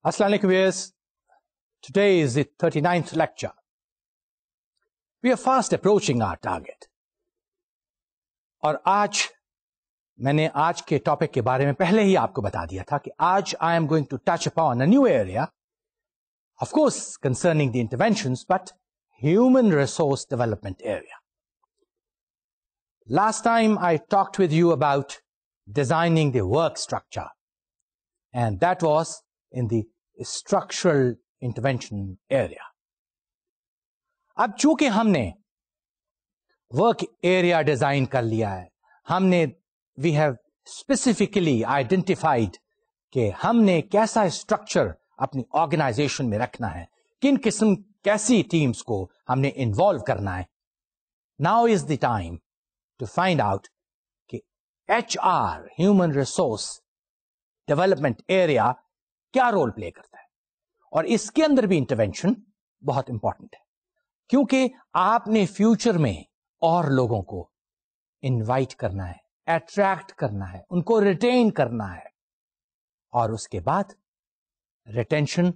Assalamu alaikum viewers. Today is the 39th lecture. We are fast approaching our target. और आज मैंने आज के टॉपिक के बारे में पहले ही आपको बता दिया था कि आज I am going to touch upon a new area, of course concerning the interventions, but human resource development area. Last time I talked with you about designing the work structure, and that was in the structural intervention area. अब चूंकि हमने work area design कर लिया है, हमने we have specifically identified कि हमने कैसा स्ट्रक्चर अपनी ऑर्गेनाइजेशन में रखना है, किन किस्म कैसी टीम्स को हमने इन्वॉल्व करना है. Now is the time to find out कि HR human resource development area क्या रोल प्ले करता है, और इसके अंदर भी इंटरवेंशन बहुत इंपॉर्टेंट है, क्योंकि आपने फ्यूचर में और लोगों को इनवाइट करना है, अट्रैक्ट करना है, उनको रिटेन करना है, और उसके बाद रिटेंशन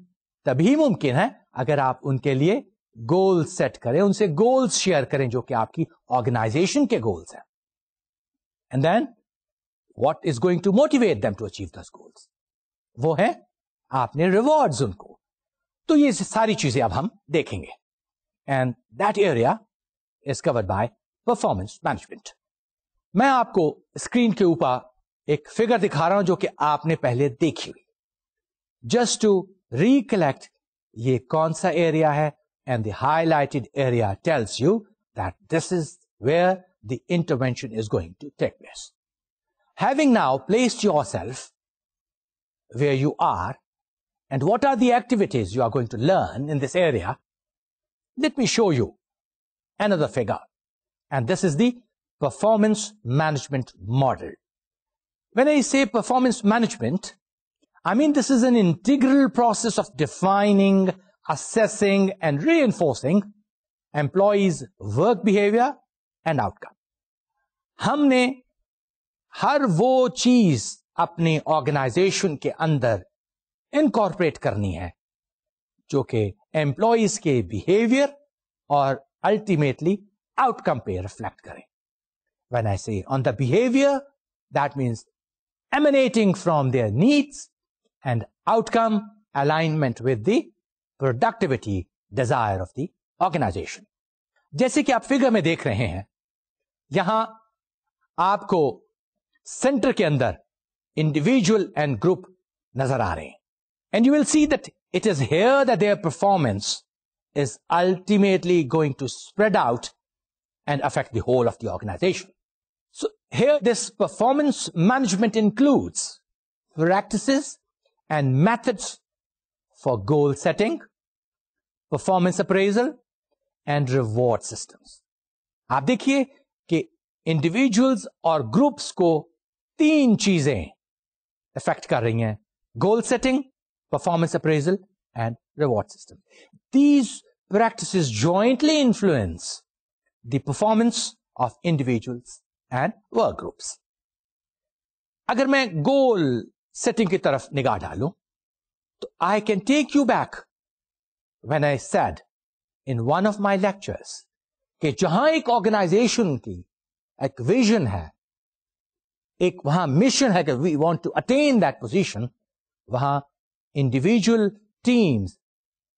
तभी मुमकिन है अगर आप उनके लिए गोल्स सेट करें, उनसे गोल्स शेयर करें जो कि आपकी ऑर्गेनाइजेशन के गोल्स हैं. And then what is going to motivate them to achieve those goals, वो है आपने रिवॉर्ड्स उनको. तो ये सारी चीजें अब हम देखेंगे, and that area is covered by performance management. मैं आपको स्क्रीन के ऊपर एक फिगर दिखा रहा हूं जो कि आपने पहले देखी हुई, जस्ट टू रिकलेक्ट ये कौन सा एरिया है, and the highlighted area tells you that this is where the intervention is going to take place. Having now placed yourself where you are and what are the activities you are going to learn in this area, let me show you another figure, and this is the performance management model. When I say performance management, I mean this is an integral process of defining, assessing and reinforcing employees' work behavior and outcome. हमने हर वो चीज अपने organisation के अंदर incorporate करनी है जो कि एम्प्लॉइज के बिहेवियर और अल्टीमेटली आउटकम पे रिफ्लेक्ट करें. When I say on the behaviour, that means emanating from their needs, and outcome alignment with the productivity desire of the organisation. जैसे कि आप फिगर में देख रहे हैं, यहां आपको सेंटर के अंदर individual and group nazar aa rahe hain, and you will see that it is here that their performance is ultimately going to spread out and affect the whole of the organization. So here this performance management includes practices and methods for goal setting, performance appraisal and reward systems. आप देखिए कि individuals और groups को तीन चीजें effect कर रही हैं: goal setting, performance appraisal and reward system. These practices jointly influence the performance of individuals and work groups. अगर मैं गोल सेटिंग की तरफ निगाह डालूं तो I can take you back when I said in one of my lectures कि जहां एक ऑर्गेनाइजेशन की एक विजन है, एक वहां मिशन है कि we want to attain that position, वहां individual teams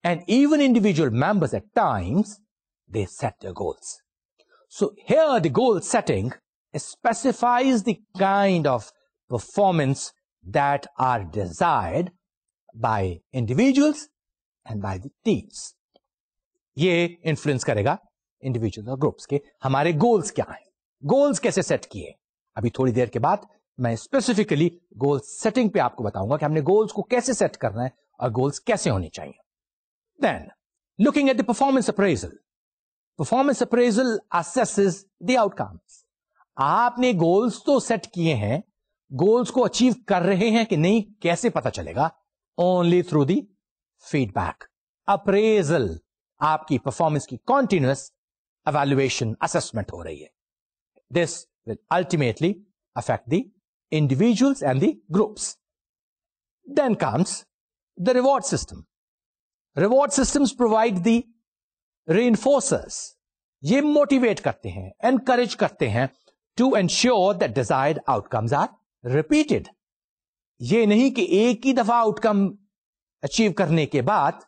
and even individual members at times they set their goals. So here the goal setting specifies the kind of performance that are desired by individuals and by the teams. ये influence करेगा individual और groups के हमारे goals क्या हैं, goals कैसे set किए. अभी थोड़ी देर के बाद मैं स्पेसिफिकली गोल सेटिंग पे आपको बताऊंगा कि हमने गोल्स को कैसे सेट करना है और गोल्स कैसे होने चाहिए. Then looking at the performance appraisal. Performance appraisal assesses the outcomes. आपने गोल्स तो सेट किए हैं, गोल्स को अचीव कर रहे हैं कि नहीं कैसे पता चलेगा? Only through the feedback. Appraisal आपकी परफॉर्मेंस की कॉन्टिन्यूअस evaluation assessment हो रही है. This will ultimately affect the individuals and the groups. Then comes the reward system. Reward systems provide the reinforcers. ये motivate करते हैं, encourage करते हैं to ensure that desired outcomes are repeated. ये नहीं कि एक ही दफा outcome achieve करने के बाद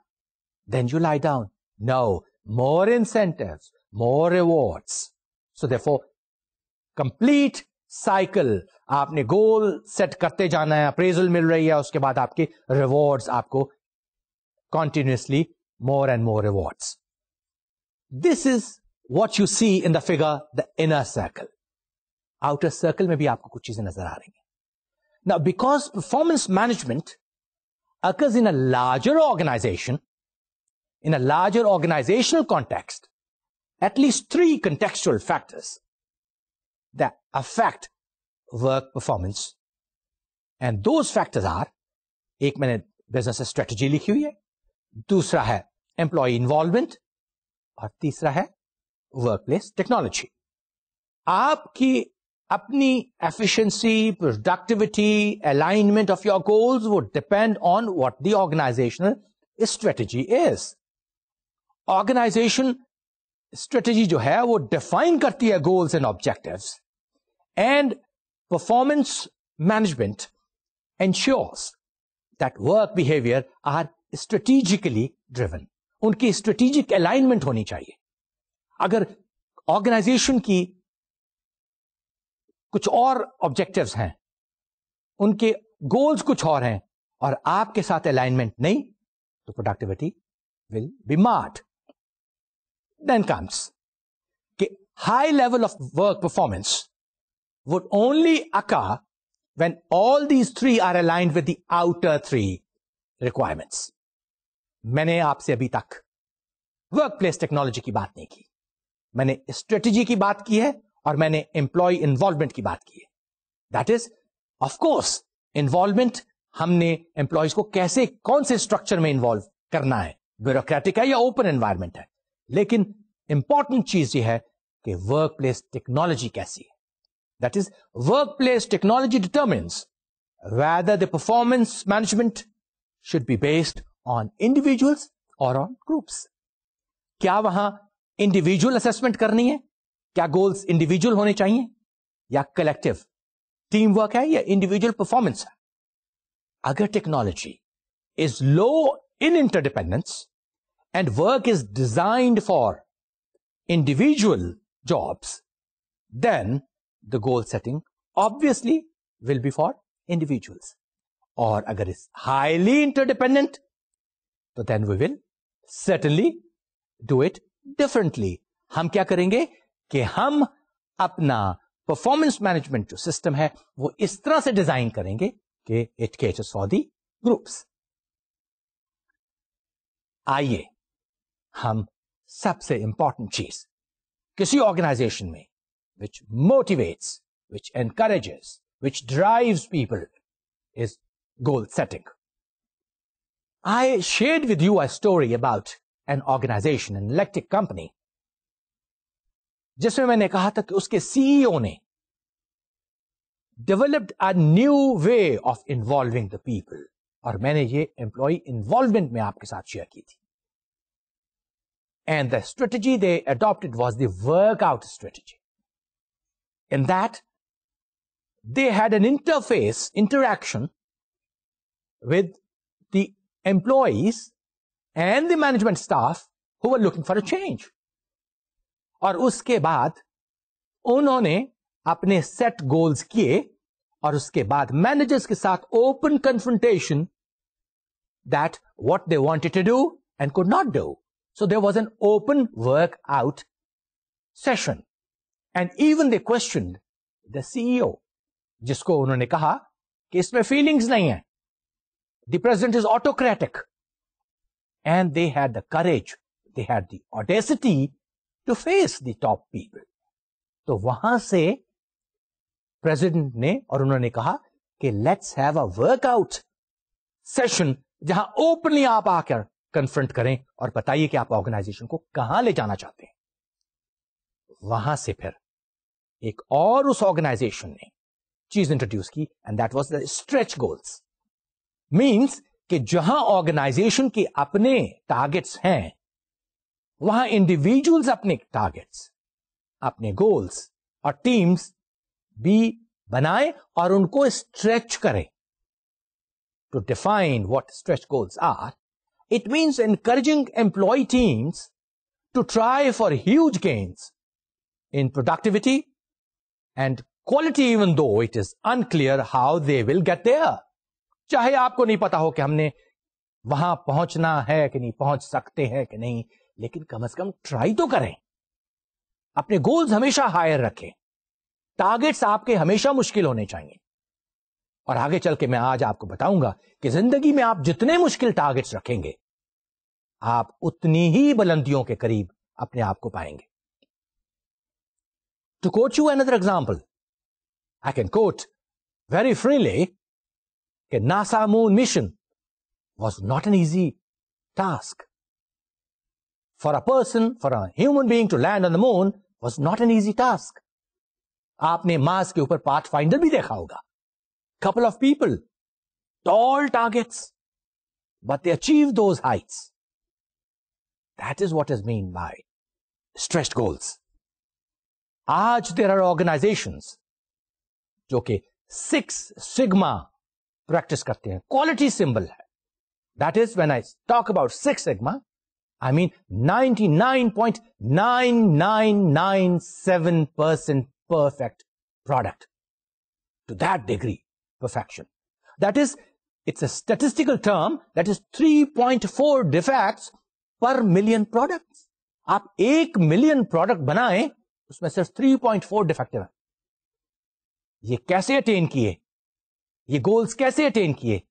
then you lie down. No, more incentives, more rewards. So therefore, complete cycle. आपने गोल सेट करते जाना है, अप्रेजल मिल रही है, उसके बाद आपके रिवॉर्ड्स आपको continuously more and more rewards. This is what you see in the figure, the inner circle. Outer circle में भी आपको कुछ चीजें नजर आ रही हैं. Now, because performance management occurs in a larger organization, in a larger organizational context, at least 3 contextual factors that affect work performance. And those factors are, एक मैंने business strategy लिखी हुई है, दूसरा है employee involvement, और तीसरा है workplace technology. आपकी अपनी efficiency, productivity, alignment of your goals would depend on what the organizational strategy is. Organization strategy जो है वो define करती है goals and objectives, and performance management ensures that work behavior are strategically driven. उनकी strategic alignment होनी चाहिए. अगर organization की कुछ और objectives हैं, उनके goals कुछ और हैं, और आपके साथ alignment नहीं, तो productivity will be marred. Then comes कि high level of work performance would only occur when all these 3 are aligned with the outer 3 requirements. मैंने आपसे अभी तक वर्कप्लेस टेक्नोलॉजी की बात नहीं की, मैंने स्ट्रेटजी की बात की है, और मैंने एम्प्लॉय इन्वॉल्वमेंट की बात की है. That is of course involvement, हमने एम्प्लॉयज को कैसे कौन से स्ट्रक्चर में इन्वॉल्व करना है, ब्यूरोक्रेटिक है या ओपन एनवायरमेंट है. लेकिन इंपॉर्टेंट चीज ये है कि वर्कप्लेस टेक्नोलॉजी कैसी है. That is workplace technology determines whether the performance management should be based on individuals or on groups. क्या वहां इंडिविजुअल असेसमेंट करनी है, क्या गोल्स इंडिविजुअल होने चाहिए, या कलेक्टिव टीम वर्क है, या इंडिविजुअल परफॉर्मेंस है. अगर technology is low in interdependence and work is designed for individual jobs, then the goal setting obviously will be for individuals. और अगर इस highly interdependent, तो then we will certainly do it differently. हम क्या करेंगे कि हम अपना performance management जो system है वो इस तरह से डिजाइन करेंगे कि it caters for the groups. आइए हम सबसे important चीज किसी organization में which motivates, which encourages, which drives people is goal setting. I shared with you a story about an organization, an electric company, जिसमें मैंने कहा था कि उसके CEO ने developed a new way of involving the people, और मैंने ये employee involvement में आपके साथ शेयर की थी. And the strategy they adopted was the workout strategy. In that, they had an interaction with the employees and the management staff who were looking for a change. और उसके बाद उन्होंने अपने set goals किए, और उसके बाद managers के साथ open confrontation that what they wanted to do and could not do. So there was an open workout session. And even they questioned the CEO, जिसको उन्होंने कहा कि इसमें फीलिंग्स नहीं है, the president is autocratic, and they had the courage, they had the audacity to face the top people. तो वहां से प्रेसिडेंट ने और उन्होंने कहा कि let's have a workout session, जहां ओपनली आप आकर कन्फ्रंट करें और बताइए कि आप ऑर्गेनाइजेशन को कहां ले जाना चाहते हैं. वहां से फिर एक और उस ऑर्गेनाइजेशन ने चीज इंट्रोड्यूस की, and that was the stretch goals. Means कि जहां ऑर्गेनाइजेशन के अपने टारगेट्स हैं, वहां इंडिविजुअल्स अपने टारगेट्स, अपने गोल्स और टीम्स भी बनाएं और उनको स्ट्रेच करें. To define what stretch goals are, it means encouraging employee teams to try for huge gains in productivity and quality, even though it is unclear how they will get there. चाहे आपको नहीं पता हो कि हमने वहां पहुंचना है कि नहीं, पहुंच सकते हैं कि नहीं, लेकिन कम से कम ट्राई तो करें. अपने गोल्स हमेशा हायर रखें. टारगेट्स आपके हमेशा मुश्किल होने चाहिए. और आगे चल के मैं आज आपको बताऊंगा कि जिंदगी में आप जितने मुश्किल टारगेट्स रखेंगे, आप उतनी ही बुलंदियों के करीब अपने आप को पाएंगे. To quote you another example, I can quote very freely that NASA moon mission was not an easy task. For a person, for a human being to land on the moon was not an easy task. आपने Mars के ऊपर pathfinder भी देखा होगा. Couple of people, tall targets, but they achieved those heights. That is what is meant by stretched goals. आज there are organizations जो कि 6 Sigma practice करते हैं. Quality symbol है. That is, when I talk about 6 Sigma, I mean 99.9997% perfect product. To that degree. Perfection. That is, it's a statistical term that is 3.4 defects per million products. आप 1 million product बनाएं, उसमें सिर्फ 3.4 defective है. ये कैसे attain किए? ये goals कैसे अटेन किए?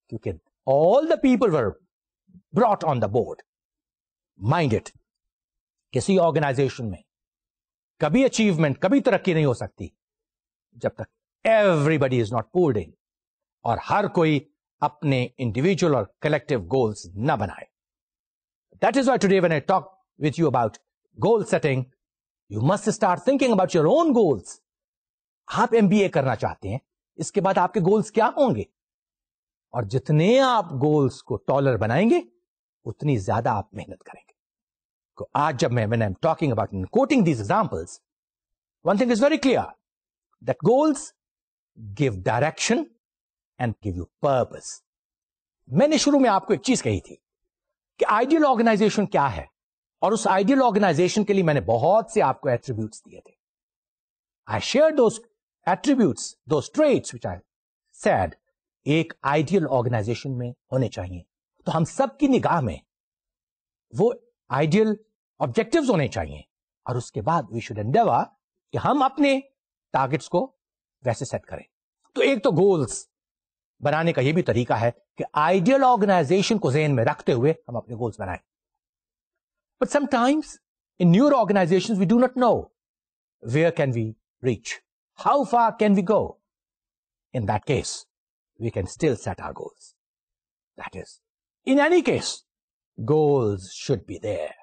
क्योंकि all the people were brought on the board. Mind it, किसी ऑर्गेनाइजेशन में कभी अचीवमेंट, कभी तरक्की नहीं हो सकती जब तक everybody is not pulled in, और हर कोई अपने इंडिविजुअल और कलेक्टिव गोल्स न बनाए. That is why today when I talk with you about goal setting, you must start thinking about your own goals. आप MBA करना चाहते हैं, इसके बाद आपके गोल्स क्या होंगे? और जितने आप गोल्स को टॉलर बनाएंगे, उतनी ज्यादा आप मेहनत करेंगे. तो आज जब मैं when I'm talking about and quoting these examples, one thing is very clear, that goals give direction and give you purpose. मैंने शुरू में आपको एक चीज कही थी कि आइडियल ऑर्गेनाइजेशन क्या है, और उस आइडियल ऑर्गेनाइजेशन के लिए मैंने बहुत से आपको एट्रीब्यूट्स दिए थे. I shared those attributes, those traits which I said एक आइडियल ऑर्गेनाइजेशन में होने चाहिए. तो हम सबकी निगाह में वो आइडियल ऑब्जेक्टिव्स होने चाहिए, और उसके बाद वी शुड एंडेवर कि हम अपने टारगेट्स को वैसे सेट करें. तो एक तो गोल्स बनाने का यह भी तरीका है कि आइडियल ऑर्गेनाइजेशन को ज़हन में रखते हुए हम अपने गोल्स बनाएं. But sometimes in newer organisations we do not know where can we reach, how far can we go. In that case we can still set our goals. That is, in any case, goals should be there.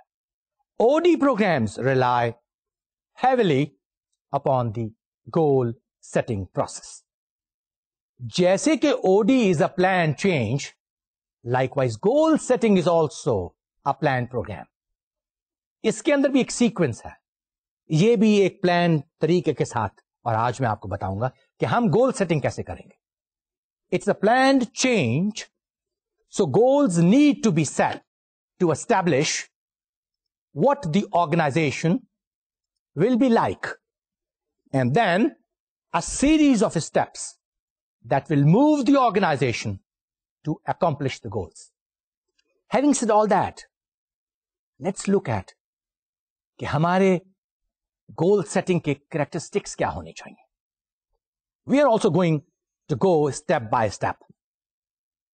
OD programs rely heavily upon the goal setting process. जैसे कि OD is a planned change, likewise goal setting is also a planned program. इसके अंदर भी एक sequence है, ये भी एक प्लान तरीके के साथ, और आज मैं आपको बताऊंगा कि हम गोल सेटिंग कैसे करेंगे. It's a planned change, so goals need to be set to establish what the organization will be like, and then a series of steps that will move the organization to accomplish the goals. Having said all that, let's look at कि हमारे goal setting के characteristics क्या होने चाहिए. We are also going to go step by step.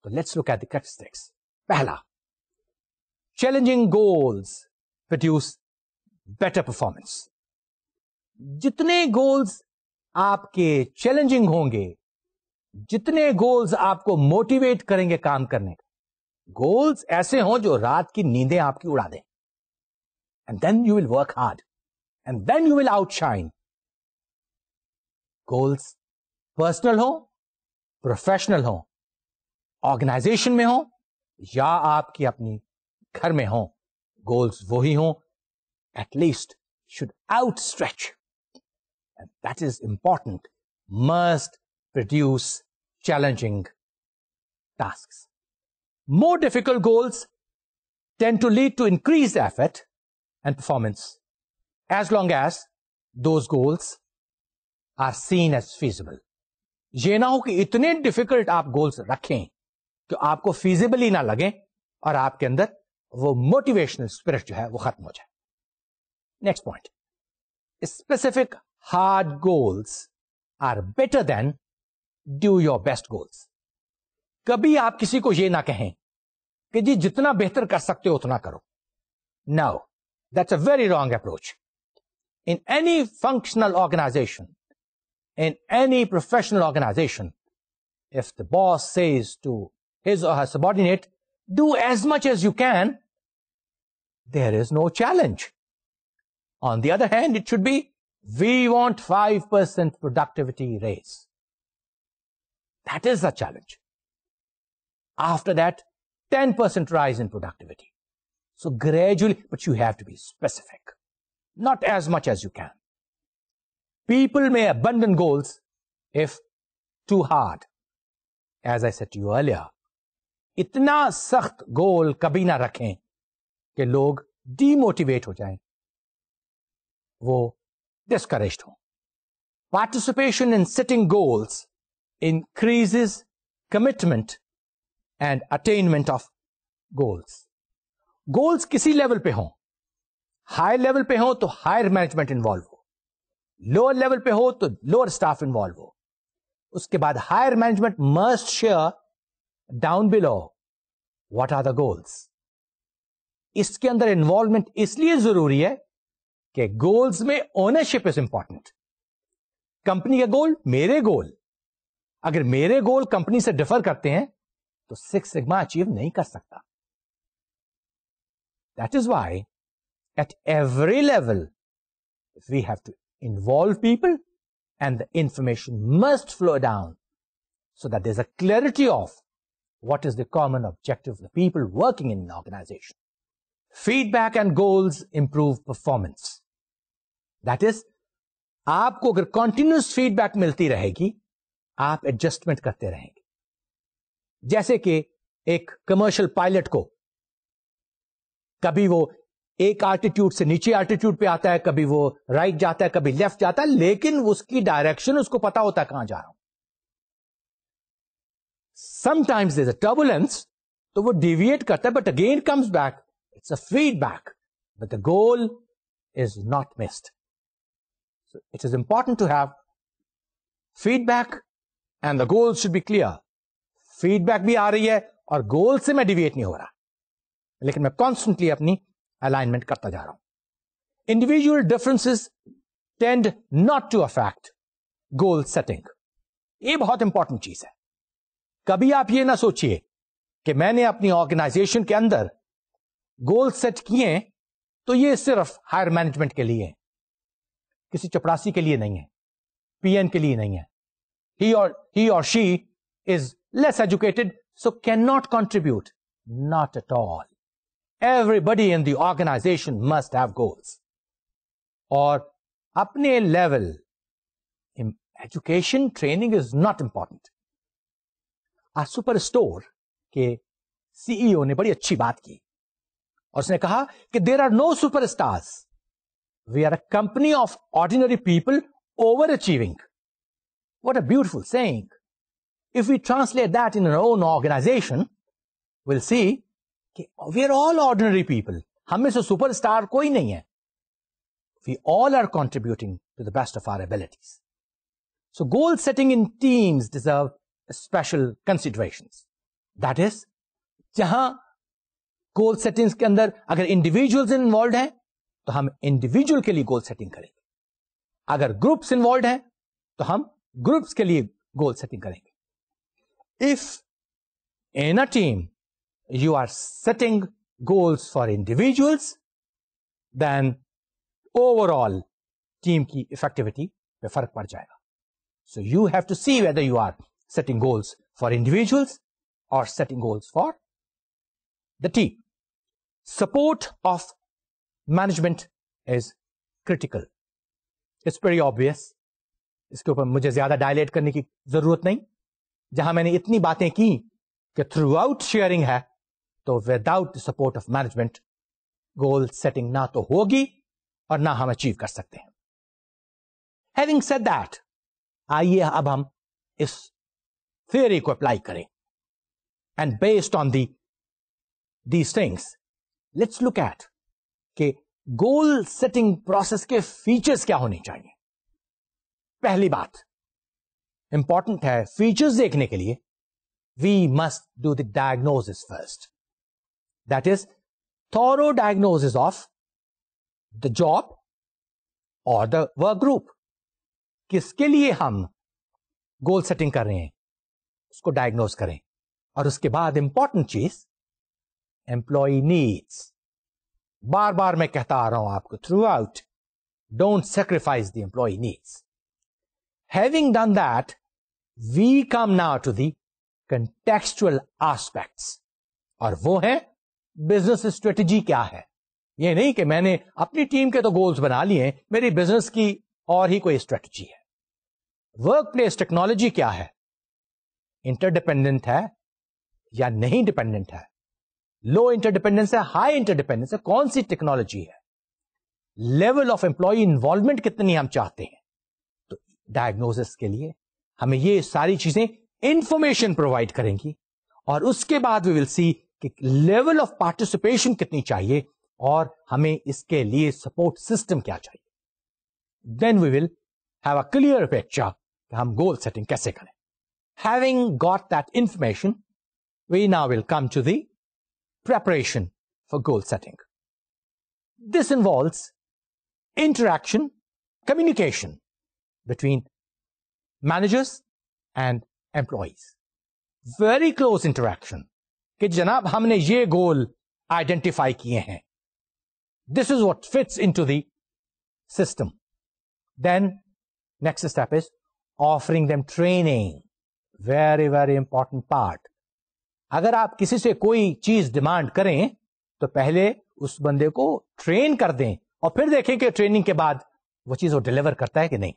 So let's look at the characteristics. पहला, challenging goals produce better performance. जितने goals आपके challenging होंगे, जितने goals आपको motivate करेंगे काम करने का, goals ऐसे हों जो रात की नींदें आपकी उड़ा दें, and then you will work hard, and then you will outshine. Goals personal हो, professional हो, organization में हो, या आपकी अपनी घर में हो, गोल्स वही हो, at least should outstretch, and that is important, must produce challenging tasks. More difficult goals tend to lead to increased effort and performance as long as those goals are seen as feasible. ये ना हो कि इतने difficult आप goals रखें कि आपको feasible ही ना लगे और आपके अंदर वो मोटिवेशनल स्पिरिट जो है वो खत्म हो जाए. Next point, specific hard goals are better than do your best goals. कभी आप किसी को ये ना कहें कि जी जितना बेहतर कर सकते हो उतना करो. No, that's a very wrong approach. In any functional organisation, in any professional organization, if the boss says to his or her subordinate, do as much as you can, there is no challenge. On the other hand, it should be, we want 5% productivity raise. That is the challenge. After that, 10% rise in productivity. So gradually, but you have to be specific. Not as much as you can. People may abandon goals if too hard. As I said to you earlier, इतना सख्त गोल कभी ना रखें कि लोग demotivate हो जाएं, वो discouraged हो. Participation in setting goals increases commitment and attainment of goals. Goals किसी लेवल पे हों, हाई लेवल पे हों तो हायर मैनेजमेंट इन्वॉल्व हो, लोअर लेवल पे हो तो लोअर स्टाफ इन्वॉल्व हो. उसके बाद higher management must share down below what are the goals. इसके अंदर इन्वॉल्वमेंट इसलिए जरूरी है कि गोल्स में ओनरशिप इज इंपॉर्टेंट. कंपनी का गोल, मेरे गोल, अगर मेरे गोल कंपनी से डिफर करते हैं तो सिक्स सिग्मा अचीव नहीं कर सकता. That is why at every level we have to involve people, and the information must flow down so that there's a clarity of what is the common objective of the people working in an organization. Feedback and goals improve performance. That is, आपको अगर continuous feedback मिलती रहेगी, आप adjustment करते रहेंगे. जैसे कि एक commercial pilot को कभी वो एक आल्टीट्यूड से नीचे आल्टीट्यूड पे आता है, कभी वो राइट जाता है, कभी लेफ्ट जाता है, लेकिन उसकी डायरेक्शन उसको पता होता है कहां जा रहा हूं. Sometimes there is a turbulence, तो वो डिविएट करता है, but again comes back. It's a feedback, but the goal is not missed. So it is important to have feedback and the goal should be clear. Feedback भी आ रही है और गोल से मैं डिविएट नहीं हो रहा, लेकिन मैं कॉन्स्टेंटली अपनी अलाइनमेंट करता जा रहा हूं. Individual differences tend not to affect goal setting. ये बहुत इंपॉर्टेंट चीज है. कभी आप ये ना सोचिए कि मैंने अपनी ऑर्गेनाइजेशन के अंदर गोल सेट किए तो ये सिर्फ हायर मैनेजमेंट के लिए, किसी चपरासी के लिए नहीं है, पीएन के लिए नहीं है. he or she is less educated, so cannot contribute. Not at all. Everybody in the organization must have goals. और अपने level, education training is not important. A super store के सीईओ ने बड़ी अच्छी बात की और उसने कहा कि there are no superstars. We are a company of ordinary people overachieving. What a beautiful saying. If we translate that in our own organization, we'll see कि we are all ordinary people. हम में से superstar कोई नहीं है. We all are contributing to the best of our abilities. So goal setting in teams deserve special considerations. That is, जहां goal settings के अंदर अगर individuals involved हैं तो हम individual के लिए goal setting करेंगे. अगर groups involved हैं तो हम groups के लिए goal setting करेंगे. If in a team you are setting goals for individuals, then overall team की effectivity पे फर्क पड़ जाएगा. So you have to see whether you are setting goals for individuals or setting goals for the team. Support of management is critical. It's pretty obvious. इसके ऊपर मुझे ज्यादा dilate करने की जरूरत नहीं. जहां मैंने इतनी बातें की कि थ्रू आउट शेयरिंग है, तो without the support of management goal setting ना तो होगी और ना हम अचीव कर सकते हैं. Having said that, आइए अब हम इस theory को अप्लाई करें. And based on these things, let's look at कि गोल सेटिंग प्रोसेस के फीचर्स क्या होने चाहिए. पहली बात इंपॉर्टेंट है, फीचर्स देखने के लिए we must do the diagnosis first. That is, thorough diagnosis of the job or the work group. किसके लिए हम गोल सेटिंग कर रहे हैं उसको डायग्नोज करें. और उसके बाद इंपॉर्टेंट चीज, एम्प्लॉय नीड्स. बार बार मैं कहता आ रहा हूं आपको throughout, don't sacrifice the employee needs. Having done that, we come now to the contextual aspects, और वो है बिजनेस स्ट्रेटजी क्या है. ये नहीं कि मैंने अपनी टीम के तो गोल्स बना लिए, मेरी बिजनेस की और ही कोई स्ट्रेटजी है. वर्क प्लेस टेक्नोलॉजी क्या है, इंटरडिपेंडेंट है या नहीं डिपेंडेंट है, लो इंटरडिपेंडेंस है, हाई इंटरडिपेंडेंस है, कौन सी टेक्नोलॉजी है, लेवल ऑफ एम्प्लॉय इन्वॉल्वमेंट कितनी हम चाहते हैं. तो डायग्नोसिस के लिए हमें ये सारी चीजें इंफॉर्मेशन प्रोवाइड करेंगी, और उसके बाद वी विल सी कि लेवल ऑफ पार्टिसिपेशन कितनी चाहिए और हमें इसके लिए सपोर्ट सिस्टम क्या चाहिए. Then we will have a clear picture कि हम गोल सेटिंग कैसे करें. Having got that information, we now will come to the preparation for goal setting. This involves interaction, communication between managers and employees. Very close interaction. कि जनाब हमने ये गोल identify किए हैं. This is what fits into the system. Then next step is offering them training. Very, very important part. अगर आप किसी से कोई चीज डिमांड करें तो पहले उस बंदे को ट्रेन कर दें और फिर देखें कि ट्रेनिंग के बाद वो चीज वो डिलीवर करता है कि नहीं.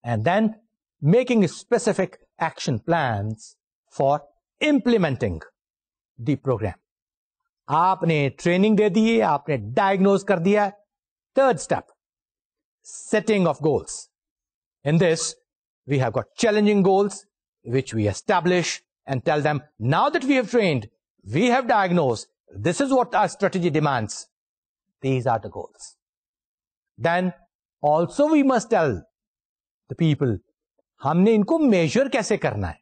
And then making specific action plans for implementing the programme. आपने ट्रेनिंग दे दी है, आपने डायग्नोज कर दिया. Third step, setting of goals. In this we have got challenging goals which we establish and tell them, now that we have trained, we have diagnosed, this is what our strategy demands. These are the goals. Then also we must tell the people, हमने इनको measure कैसे करना है.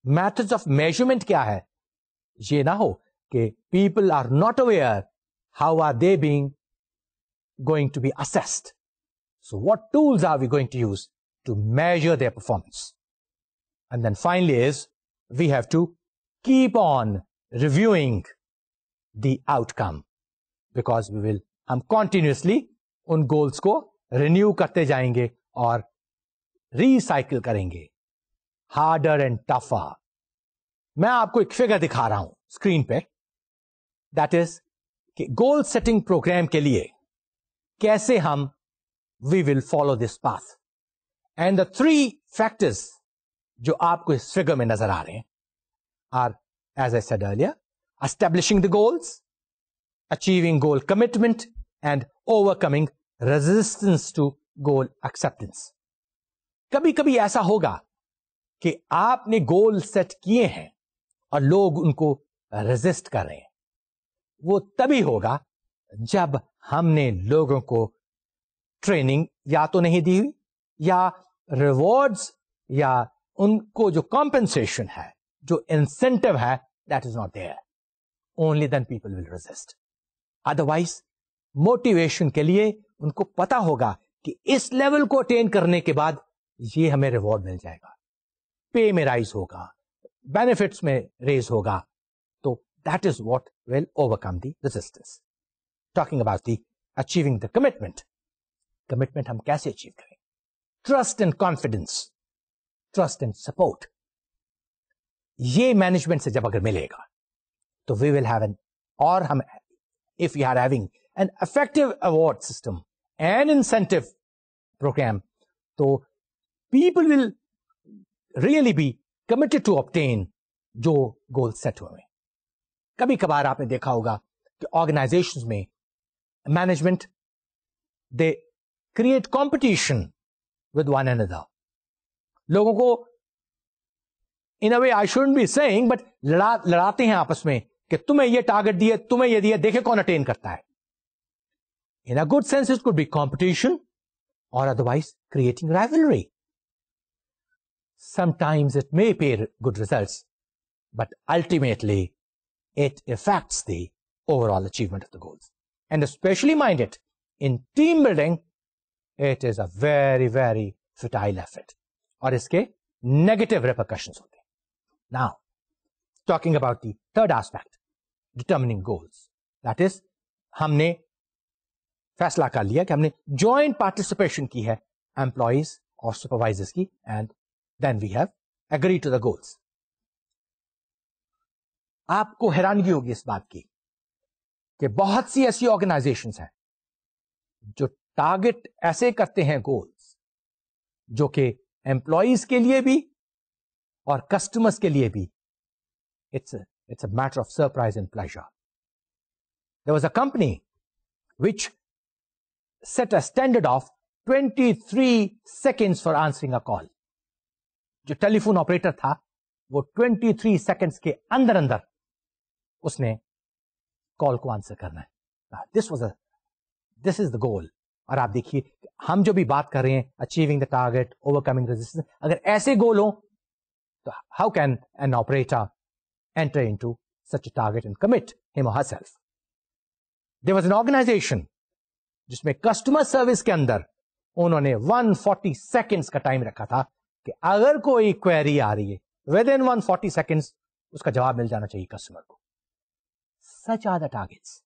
Methods of measurement क्या है. ये ना हो कि people are not aware how are they being going to be assessed. So what tools are we going to use to measure their performance? And then finally is, we have to keep on reviewing the outcome, because हम continuously उन goals को renew करते जाएंगे और recycle करेंगे. Harder and tougher. मैं आपको एक फिगर दिखा रहा हूं स्क्रीन पे. That is कि goal setting program के लिए कैसे हम we will follow this path. And the 3 factors जो आपको इस फिगर में नजर आ रहे हैं are, as I said earlier, establishing the goals, achieving goal commitment, and overcoming resistance to goal acceptance. कभी कभी ऐसा होगा कि आपने गोल सेट किए हैं और लोग उनको रेजिस्ट कर रहे हैं. वो तभी होगा जब हमने लोगों को ट्रेनिंग या तो नहीं दी हुई, या रिवॉर्ड्स या उनको जो कॉम्पेंसेशन है, जो इंसेंटिव है, that is not there. Only then people will resist. Otherwise motivation के लिए उनको पता होगा कि इस लेवल को अटेन करने के बाद ये हमें रिवॉर्ड मिल जाएगा, पे में राइज होगा, बेनिफिट्स में रेज होगा. तो that is what will overcome the resistance. Talking about the achieving the commitment. Commitment हम कैसे अचीव करें? Trust and confidence, trust and support. ये मैनेजमेंट से जब अगर मिलेगा तो वी विल हैव एन और हम, if we are having an effective award system and incentive program, तो people will really be committed to obtain जो goals set हुए हैं. कभी कभार आपने देखा होगा कि organizations में management, they create competition with one another. लोगों को, in a way I shouldn't be saying, but लड़ाते हैं आपस में कि तुम्हें ये टारगेट दिए, तुम्हें ये दिए, देखे कौन अटेन करता है. In a good sense, it could be competition or otherwise creating rivalry. Sometimes it may pay good results, but ultimately it affects the overall achievement of the goals. And especially mind it, in team building, it is a very, very futile effort. और इसके negative repercussions होते हैं. Now, talking about the third aspect, determining goals. That is, हमने फैसला कर लिया कि हमने joint participation की है employees और supervisors की, and then we have agreed to the goals. आपको हैरानगी होगी इस बात की कि बहुत सी ऐसी ऑर्गेनाइजेशंस हैं जो टारगेट ऐसे करते हैं गोल्स जो कि एम्प्लॉइज के लिए भी और कस्टमर्स के लिए भी it's a matter of surprise and pleasure. There was a company which set a standard of 23 seconds for answering a call. जो टेलीफोन ऑपरेटर था वो 23 सेकंड्स के अंदर अंदर उसने कॉल को आंसर करना है. This is the goal. और आप देखिए हम जो भी बात कर रहे हैं, achieving the target, overcoming resistance, अगर ऐसे गोल हो तो how can an operator enter into such a target and commit him or herself? There was an organization जिसमें कस्टमर सर्विस के अंदर उन्होंने 140 सेकंड्स का टाइम रखा था कि अगर कोई क्वेरी आ रही है विद इन 140 सेकंड्स उसका जवाब मिल जाना चाहिए कस्टमर को. Such are the targets.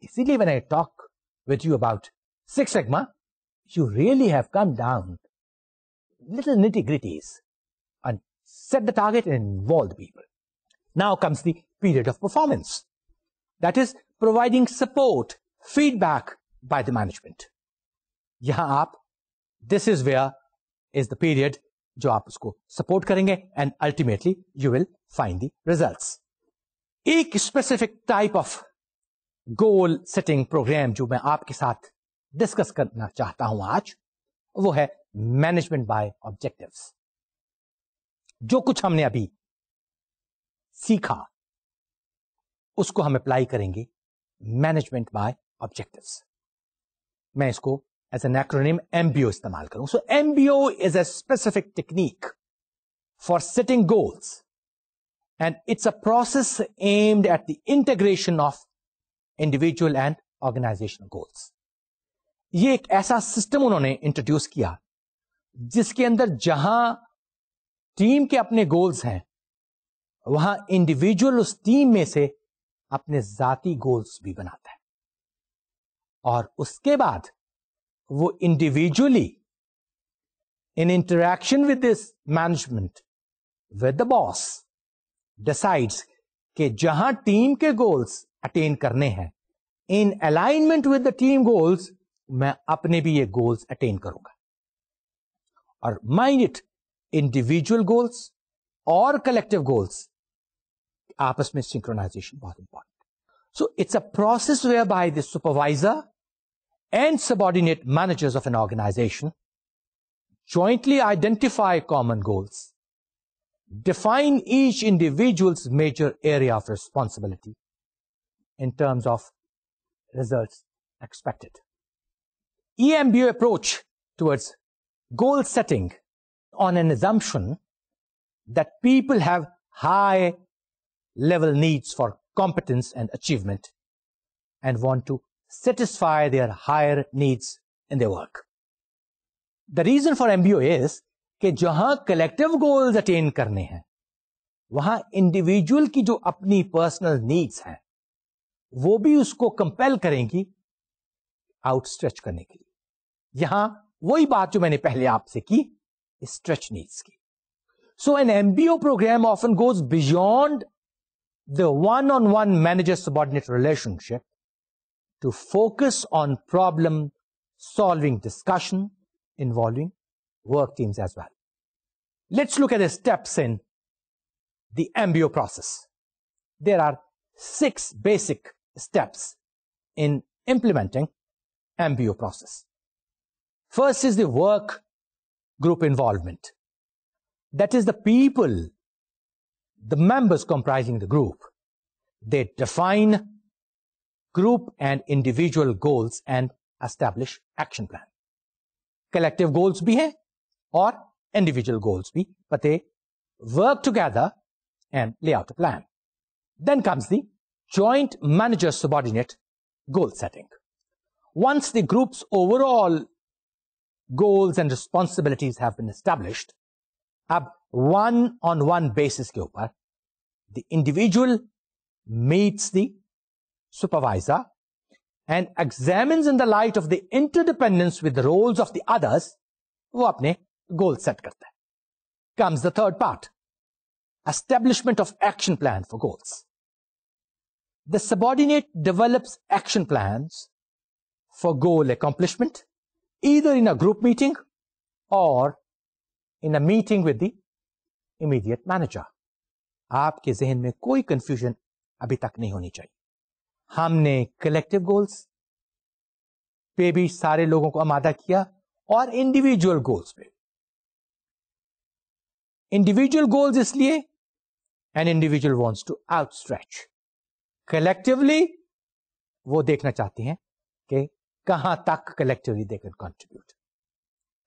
इसीलिए when I talk with you about Six Sigma, you really have come down little nitty-gritties and set the target and involve the people. Now comes the period of performance. That is providing support, feedback by the management. यहां आप, this is where is the period जो आप उसको support करेंगे and ultimately you will find the results. एक specific type of goal setting program जो मैं आपके साथ discuss करना चाहता हूं आज, वो है management by objectives. जो कुछ हमने अभी सीखा उसको हम अप्लाई करेंगे मैनेजमेंट बाय ऑब्जेक्टिव्स. मैं इसको एज एन एक्रोनिम MBO इस्तेमाल करूं. So MBO is a specific technique for setting goals and it's a process aimed at the integration of individual and organisational goals. ये एक ऐसा सिस्टम उन्होंने introduce किया जिसके अंदर जहां टीम के अपने गोल्स हैं वहां इंडिविजुअल उस टीम में से अपने जाती गोल्स भी बनाता है और उसके बाद वो individually in interaction with this management with the boss decides कि जहां टीम के गोल्स अटेन करने हैं in alignment with the team goals मैं अपने भी ये गोल्स अटेन करूंगा. और माइंड इट, इंडिविजुअल गोल्स और कलेक्टिव गोल्स आपस में सिंक्रोनाइजेशन बहुत important. So it's a process whereby the supervisor and subordinate managers of an organization jointly identify common goals, define each individual's major area of responsibility in terms of results expected. EMBO approach towards goal setting on an assumption that people have high level needs for competence and achievement and want to satisfy their higher needs in their work. The reason for MBO is कि जहां collective goals attain करने हैं वहां individual की जो अपनी personal needs हैं वो भी उसको compel करेंगी outstretch करने के लिए. यहां वही बात जो मैंने पहले आपसे की, stretch needs की. So an MBO program often goes beyond the one-on-one manager-subordinate relationship to focus on problem-solving discussion involving work teams as well. Let's look at the steps in the MBO process. There are 6 basic steps in implementing MBO process. First is the work group involvement. That is the people, the members comprising the group. They define group and individual goals and establish action plan. Collective goals bhi hai or individual goals bhi, but they work together and lay out a plan. Then comes the joint manager-subordinate goal setting. Once the group's overall goals and responsibilities have been established, अब one-on-one basis के ऊपर the individual meets the supervisor and examines in the light of the interdependence with the roles of the others, वो अपने goal set करता है. Comes the third part, establishment of action plan for goals. The subordinate develops action plans for goal accomplishment, either in a group meeting or in a meeting with the immediate manager. आपके जहन में कोई confusion अभी तक नहीं होनी चाहिए. हमने collective goals पे भी सारे लोगों को आमादा किया और individual goals पे. Individual goals इसलिए an individual wants to outstretch. Collectively वो देखना चाहते हैं कि कहां तक collectively they can contribute.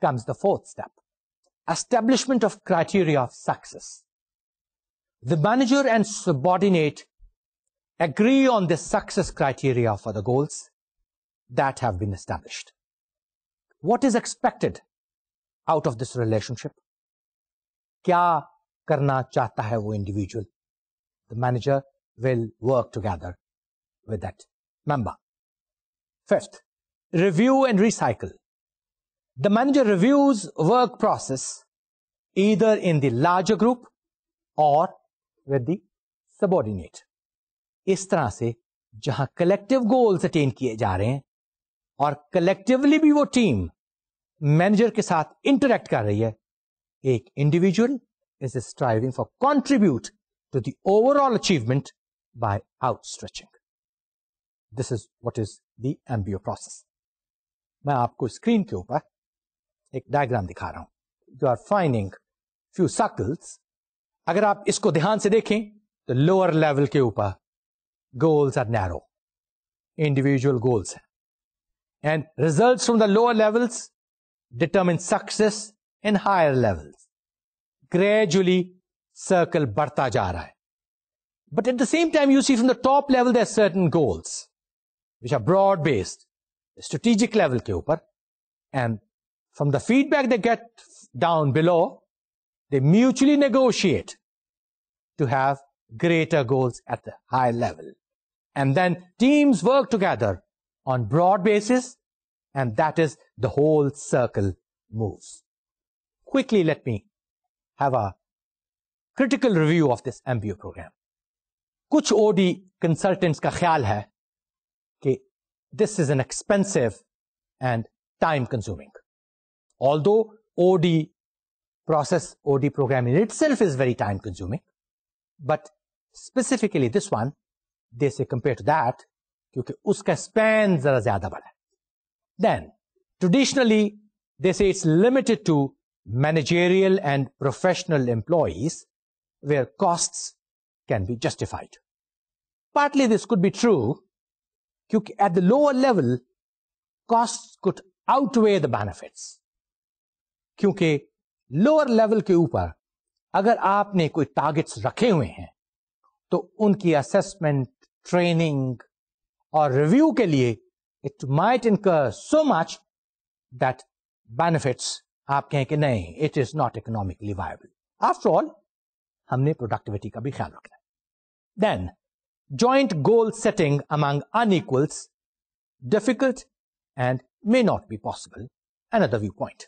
Comes the fourth step, establishment of criteria of success. The manager and subordinate agree on the success criteria for the goals that have been established. What is expected out of this relationship? क्या करना चाहता है वो individual? The manager will work together with that member. Fifth, review and recycle. The manager reviews work process either in the larger group or with the subordinate. इस तरह से जहां collective goals attain किए जा रहे हैं और collectively भी वो team manager के साथ interact कर रही है, एक individual is striving for contribute to the overall achievement by outstretching. This is what is the MBO process. मैं आपको स्क्रीन के ऊपर एक डायग्राम दिखा रहा हूं. You are finding few circles. अगर आप इसको ध्यान से देखें तो लोअर लेवल के ऊपर goals are narrow, individual goals हैं, and results from the lower levels determine success in higher levels. Gradually circle बढ़ता जा रहा है. But at the same time, you see from the top level there are certain goals which are broad based, strategic level के ऊपर, and from the feedback they get down below, they mutually negotiate to have greater goals at the higher level. And then teams work together on broad basis, and that is the whole circle moves. Quickly, let me have a critical review of this MBO program. कुछ OD consultants का ख्याल है कि this is an expensive and time consuming. Although OD process, OD program in itself is very time consuming, but specifically this one, they say compared to that, क्योंकि उसका span जरा ज़्यादा बड़ा है. Then, traditionally, they say it's limited to managerial and professional employees where costs can be justified. Partly this could be true, क्योंकि at the lower level, costs could outweigh the benefits. क्योंकि lower level के ऊपर अगर आपने कोई targets रखे हुए हैं तो उनकी assessment, training और review के लिए it might incur so much that benefits आप कहें कि नहीं, it is not economically viable. After all, हमने productivity का भी ख्याल रखना है. Then, joint goal setting among unequals, difficult and may not be possible. Another viewpoint.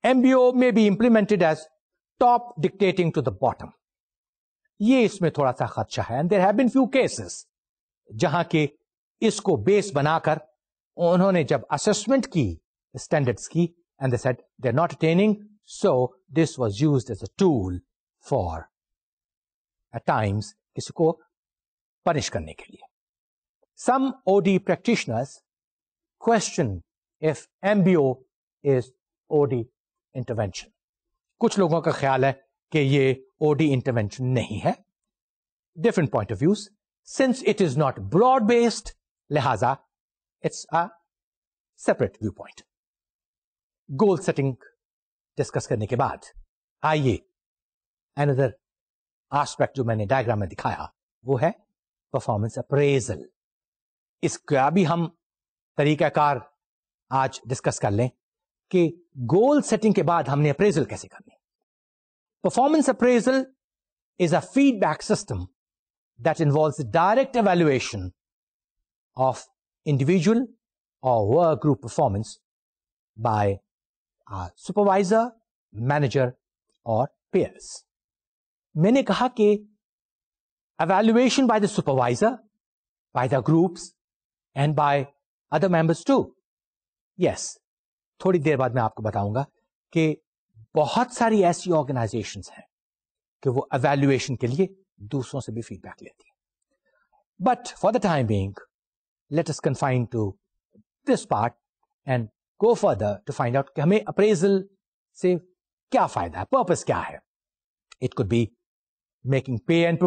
MBO may be implemented as top dictating to the bottom. ये इसमें थोड़ा सा खदशा है. And there have been few cases जहां के इसको बेस बनाकर उन्होंने जब असेसमेंट की स्टैंडर्ड्स की, and they said they are not attaining, so this was used as a tool for at times किसी को पनिश करने के लिए. Some OD practitioners question if MBO is OD intervention. कुछ लोगों का ख्याल है कि ये ओडी इंटरवेंशन नहीं है. Different point of views. Since it is not broad based, लिहाजा it's a separate view point. Goal setting discuss करने के बाद आइए अनदर एस्पेक्ट जो मैंने डायग्राम में दिखाया वो है परफॉर्मेंस अप्रेजल. इसका भी हम तरीकाकार आज डिस्कस कर लें कि गोल सेटिंग के बाद हमने अप्रेजल कैसे करनी. Performance appraisal is a feedback system that involves the direct evaluation of individual or work group performance by a supervisor, manager or peers. मैंने कहा कि evaluation by the supervisor, by the groups and by other members too. Yes, थोड़ी देर बाद मैं आपको बताऊंगा कि बहुत सारी ऐसी ऑर्गेनाइजेशंस हैं कि वो evaluation के लिए दूसरों से भी फीडबैक लेती है. But for the time being, let us confine to this part and go further to find out कि हमें appraisal से क्या फायदा है, पर्पस क्या है. It could be making pay and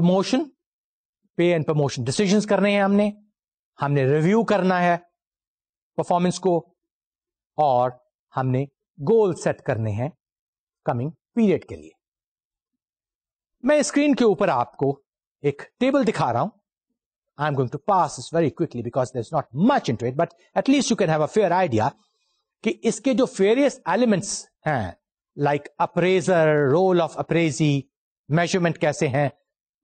promotion decisions करने हैं, हमने रिव्यू करना है परफॉर्मेंस को, और हमने गोल सेट करने हैं कमिंग पीरियड के लिए. मैं स्क्रीन के ऊपर आपको एक टेबल दिखा रहा हूं. I am going to pass this very quickly because there is not much into it, but at least you can have a fair idea कि इसके जो वेरियस एलिमेंट्स हैं, like appraiser, role of appraisee, measurement कैसे हैं.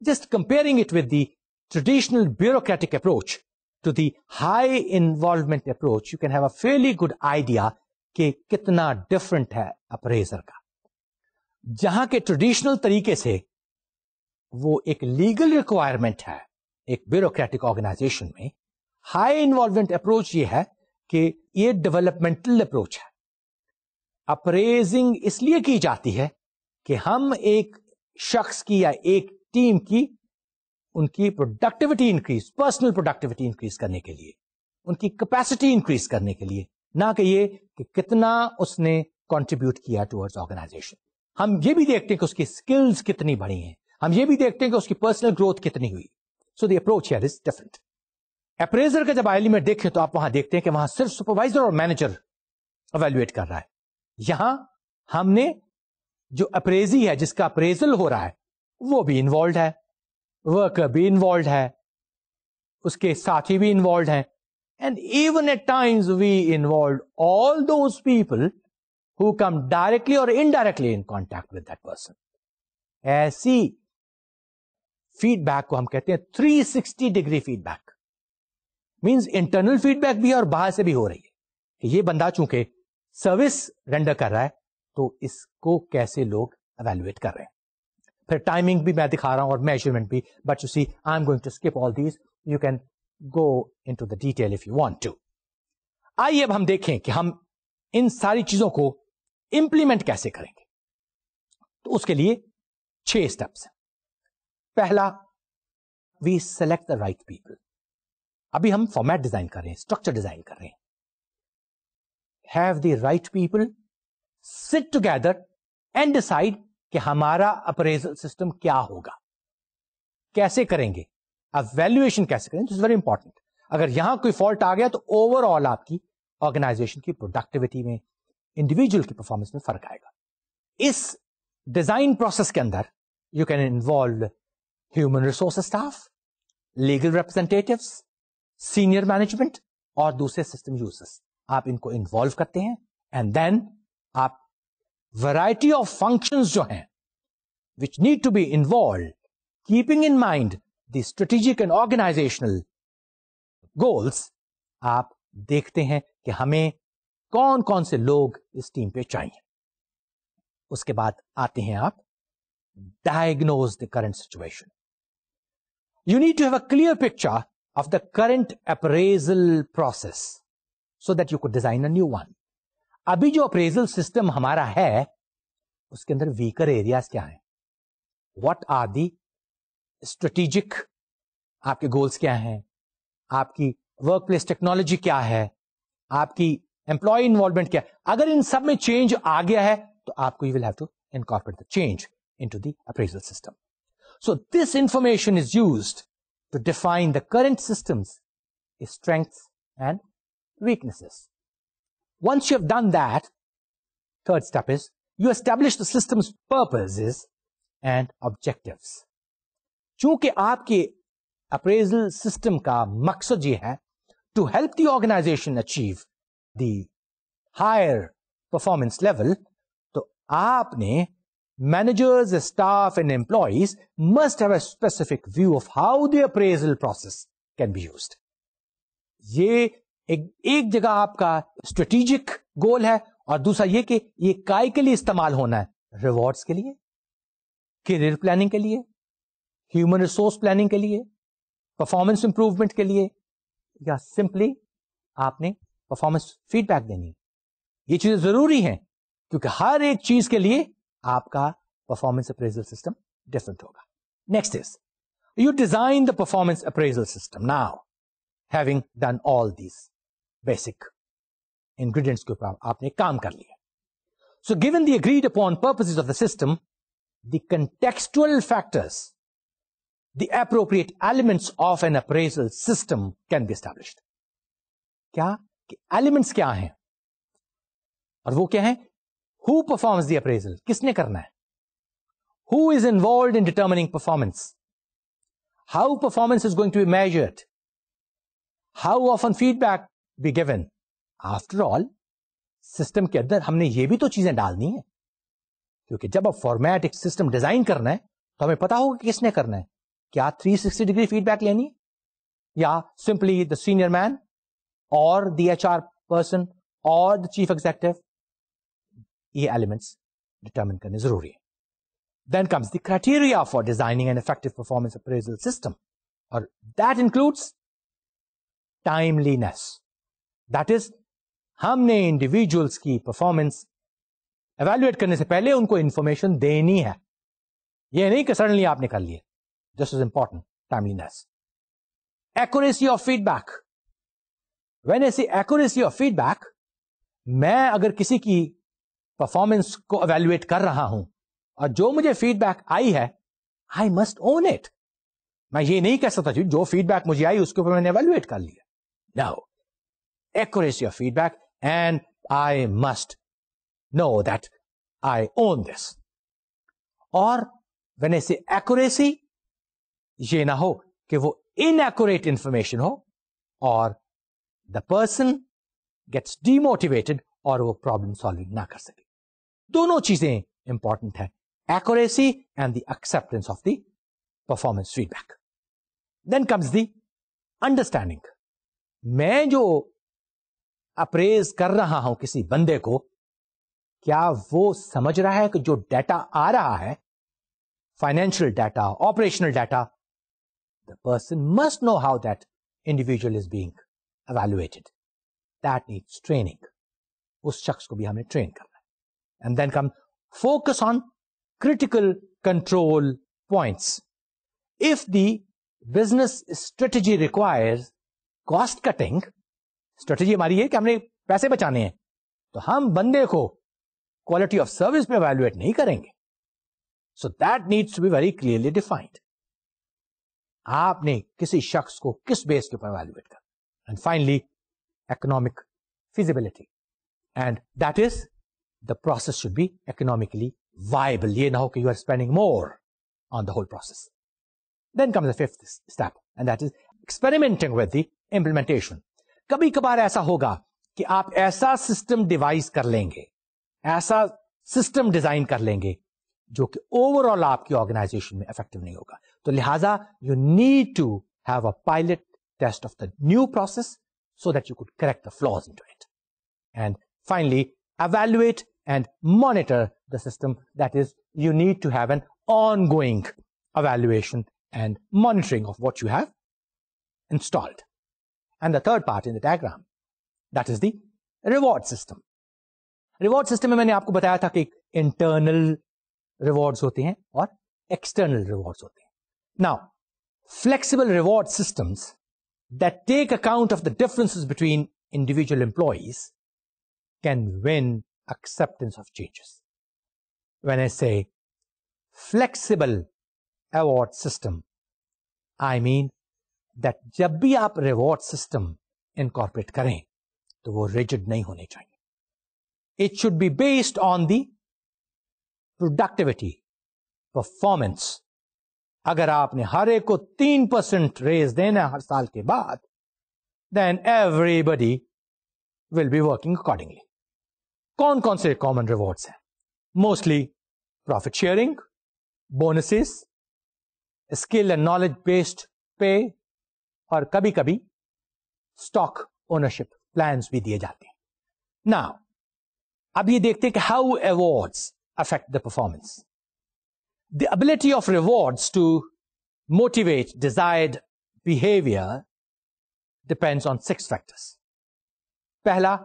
Just comparing it with the traditional bureaucratic approach to the high involvement approach, you can have a fairly good idea कि कितना different है appraiser का. जहां के traditional तरीके से वो एक legal requirement है एक bureaucratic organization में, high involvement approach ये है कि ये developmental approach है. appraising इसलिए की जाती है कि हम एक शख्स की या एक टीम की उनकी productivity increase, personal productivity increase करने के लिए, उनकी कैपेसिटी इंक्रीज करने के लिए, ना कि ये कि कितना उसने कंट्रीब्यूट किया टुवर्ड्स ऑर्गेनाइजेशन. हम ये भी देखते हैं कि उसकी स्किल्स कितनी बढ़ी हैं, हम ये भी देखते हैं कि उसकी पर्सनल ग्रोथ कितनी हुई. So the approach here is different. Appraisal का जब एलिमेंट देखें तो आप वहां देखते हैं कि वहां सिर्फ सुपरवाइजर और मैनेजर इवैल्यूएट कर रहा है. यहां हमने जो अप्रेजी है, जिसका अप्रेजल हो रहा है, वो भी इन्वॉल्व है, वर्कर भी इन्वॉल्व है, उसके साथी भी इन्वॉल्व हैं, and even at times we involve all those people who come directly और indirectly in contact with that person. ऐसी फीडबैक को हम कहते हैं 360 degree feedback. Means internal feedback भी और बाहर से भी हो रही है कि ये बंदा चूंकि सर्विस रेंडर कर रहा है तो इसको कैसे लोग एवेल्युएट कर रहे हैं. फिर टाइमिंग भी मैं दिखा रहा हूं और मेजरमेंट भी, but you see I am going to skip all these. You can go into the detail if you want to. आइए अब हम देखें कि हम इन सारी चीजों को इंप्लीमेंट कैसे करेंगे. तो उसके लिए 6 स्टेप्स हैं. पहला, we select the right people. अभी हम फॉर्मेट डिजाइन कर रहे हैं, स्ट्रक्चर डिजाइन कर रहे हैं. Have the right people sit together and decide कि हमारा अप्रेजल सिस्टम क्या होगा, कैसे करेंगे, एवेल्युएशन कैसे करेंगे. This is very important. अगर यहां कोई फॉल्ट आ गया तो ओवरऑल आपकी ऑर्गेनाइजेशन की प्रोडक्टिविटी में, इंडिविजुअल की परफॉर्मेंस में फर्क आएगा. इस डिजाइन प्रोसेस के अंदर you can involve human resource staff, legal representatives, senior management और दूसरे सिस्टम यूजर्स. आप इनको इन्वॉल्व करते हैं एंड देन आप वैरायटी ऑफ फंक्शंस जो हैं which need to be involved, keeping in mind the strategic and organizational goals, आप देखते हैं कि हमें कौन कौन से लोग इस टीम पे चाहिए. उसके बाद आते हैं आप diagnose the current situation. You need to have a clear picture of the current appraisal process so that you could design a new one. अभी जो appraisal system हमारा है, उसके अंदर weaker areas क्या हैं? What are the strategic आपके goals क्या हैं? आपकी workplace technology क्या है? आपकी employee involvement क्या है? अगर इन सब में change आ गया है, तो आपको you will have to incorporate the change into the appraisal system. So this information is used to define the current system's strengths and weaknesses. Once you have done that, third step is you establish the system's purposes and objectives. चूंकि आपके appraisal system का मकसद ये है to help the organization achieve the higher performance level, तो आपने managers, staff and employees must have a specific view of how the appraisal process can be used. ये एक जगह आपका strategic goal है और दूसरा ये कि ये काय के लिए इस्तेमाल होना है, rewards के लिए, career planning के लिए, human resource planning के लिए, performance improvement के लिए, या simply आपने performance feedback देनी. ये चीजें जरूरी हैं क्योंकि हर एक चीज के लिए आपका performance appraisal system different होगा. Next is, you design the performance appraisal system. Now, having done all these basic ingredients के ऊपर आपने काम कर लिया. So given the agreed upon purposes of the system, the contextual factors, the appropriate elements of an appraisal system can be established. क्या? कि elements क्या हैं? और वो क्या हैं? Who performs the appraisal? किसने करना है? Who is involved in determining performance? How performance is going to be measured? How often feedback be given? After all, system के अंदर हमने ये भी तो चीजें डालनी है क्योंकि जब आप फॉर्मेट एक सिस्टम डिजाइन करना है तो हमें पता होगा किसने करना है. क्या 360 डिग्री फीडबैक लेनी है या सिंपली द सीनियर मैन और द HR पर्सन और द चीफ एग्जीक्यूटिव. ये एलिमेंट्स डिटरमिन करने जरूरी है. Then comes the criteria for designing an effective performance appraisal system, और that includes timeliness. That is, हमने individuals की performance evaluate करने से पहले उनको information देनी है. ये नहीं कि suddenly आपने कर लिया. This is important. Timeliness. Accuracy of feedback. When I say accuracy of feedback, मैं अगर किसी की परफॉर्मेंस को evaluate कर रहा हूं और जो मुझे फीडबैक आई है, I must own it. मैं ये नहीं कह सकता जो फीडबैक मुझे आई उसके ऊपर मैंने evaluate कर लिया. No. Accuracy of feedback, and I must know that I own this. और when I say accuracy, ये ना हो कि वो inaccurate information हो और the person gets demotivated और वो problem solving ना कर सके. दोनों चीजें important है. Accuracy and the acceptance of the performance feedback. Then comes the understanding. मैं जो अप्रेज कर रहा हूं किसी बंदे को, क्या वो समझ रहा है कि जो डाटा आ रहा है, financial data, operational data, the person must know how that individual is being evaluated. That needs training. उस शख्स को भी हमें ट्रेन करना है. And then come focus on critical control points. If the business strategy requires cost cutting, strategy हमारी है कि हमने पैसे बचाने हैं, तो हम बंदे को quality of service पे evaluate नहीं करेंगे. So that needs to be very clearly defined. आपने किसी शख्स को किस बेस के ऊपर evaluate करना. And finally, economic feasibility. And that is, the process should be economically viable. ये ना हो कि you are spending more on the whole process. Then comes the fifth step, and that is experimenting with the implementation. कभी कभार ऐसा होगा कि आप ऐसा सिस्टम डिवाइस कर लेंगे, ऐसा सिस्टम डिजाइन कर लेंगे जो कि ओवरऑल आपकी ऑर्गेनाइजेशन में इफेक्टिव नहीं होगा. तो लिहाजा you need to have a pilot test of the new process so that you could correct the flaws into it. And finally, evaluate and monitor the system. That is, you need to have an ongoing evaluation and monitoring of what you have installed. And the third part in the diagram, that is the reward system. Reward system में मैंने आपको बताया था कि internal rewards होते हैं और external rewards होते हैं. Now, flexible reward systems that take account of the differences between individual employees can win acceptance of changes. When I say flexible award system, I mean that जब भी आप reward system incorporate करें तो वो rigid नहीं होने चाहिए. It should be based on the productivity, performance. अगर आपने हर एक को 3% रेज देना है हर साल के बाद, then everybody will be working accordingly. कौन कौन से common rewards हैं? Mostly profit sharing, bonuses, skill and knowledge based pay, और कभी कभी stock ownership plans भी दिए जाते हैं. Now, अब ये देखते हैं कि how awards affect the performance. The ability of rewards to motivate desired behavior depends on 6 factors. पहला,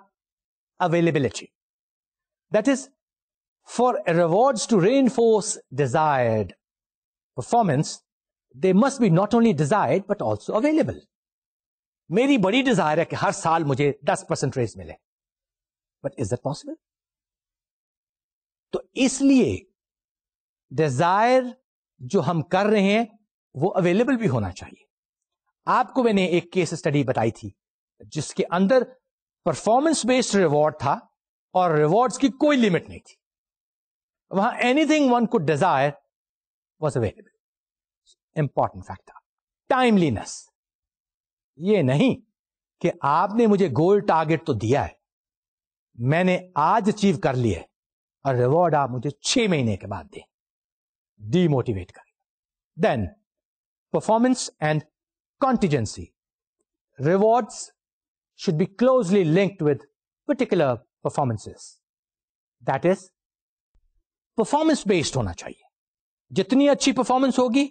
availability. That is, for rewards to reinforce desired performance, they must be not only desired but also available. मेरी बड़ी desire है कि हर साल मुझे 10% raise मिले. But is that possible? तो इसलिए डिजायर जो हम कर रहे हैं वो अवेलेबल भी होना चाहिए. आपको मैंने एक केस स्टडी बताई थी जिसके अंदर परफॉर्मेंस बेस्ड रिवॉर्ड था और रिवॉर्ड्स की कोई लिमिट नहीं थी. वहां anything one could desire was available. Important factor, timeliness. ये नहीं कि आपने मुझे गोल टारगेट तो दिया है, मैंने आज अचीव कर लिया है और रिवॉर्ड आप मुझे 6 महीने के बाद दें. डीमोटिवेट करें. Then performance and contingency. Rewards should be closely linked with particular performances. That is, performance based होना चाहिए. जितनी अच्छी परफॉर्मेंस होगी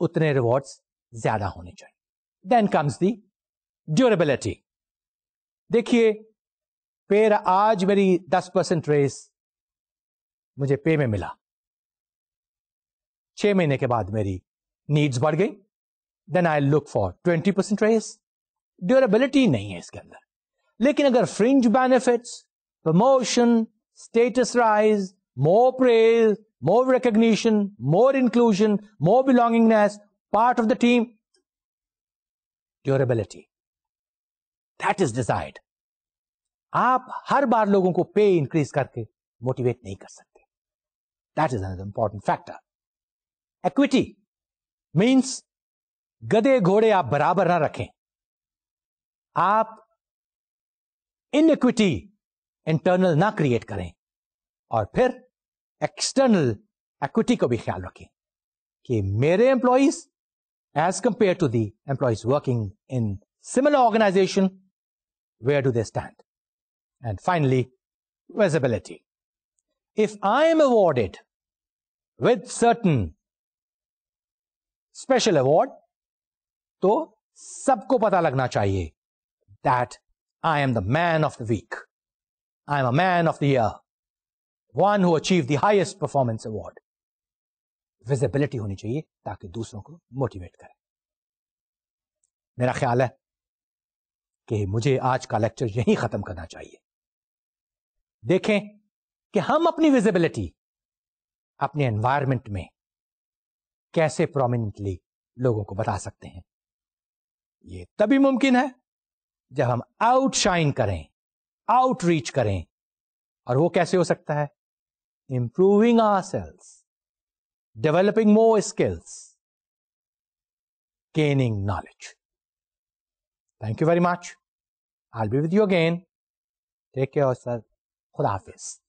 उतने रिवॉर्ड्स ज्यादा होने चाहिए. Then comes the durability. देखिए, पे आज मेरी 10% रेस मुझे पे में मिला, 6 महीने के बाद मेरी नीड्स बढ़ गई, then I'll look for 20% raise. Durability नहीं है इसके अंदर. लेकिन अगर fringe benefits, promotion, status rise, more praise, more recognition, more inclusion, more belongingness, part of the team, durability, that is desired. आप हर बार लोगों को पे इंक्रीज करके मोटिवेट नहीं कर सकते. That is another important factor. Equity means गधे घोड़े आप बराबर ना रखें. आप इनइक्विटी इंटरनल ना क्रिएट करें और फिर एक्सटर्नल इक्विटी को भी ख्याल रखें कि मेरे employees as compared to the employees working in similar organisation, where do they stand. And finally, visibility. If I am awarded with certain special award, तो सबको पता लगना चाहिए that I am the man of the week. I am a man of the year. One who achieved the highest performance award. Visibility होनी चाहिए ताकि दूसरों को मोटिवेट करे. मेरा ख्याल है कि मुझे आज का लेक्चर यहीं खत्म करना चाहिए. देखें कि हम अपनी विजिबिलिटी अपने एनवायरनमेंट में कैसे प्रोमिनेंटली लोगों को बता सकते हैं. ये तभी मुमकिन है जब हम आउटशाइन करें, आउटरीच करें. और वो कैसे हो सकता है? Improving ourselves, developing more skills, gaining knowledge. Thank you very much. I will be with you again. Take care sir. खुदा हाफिज.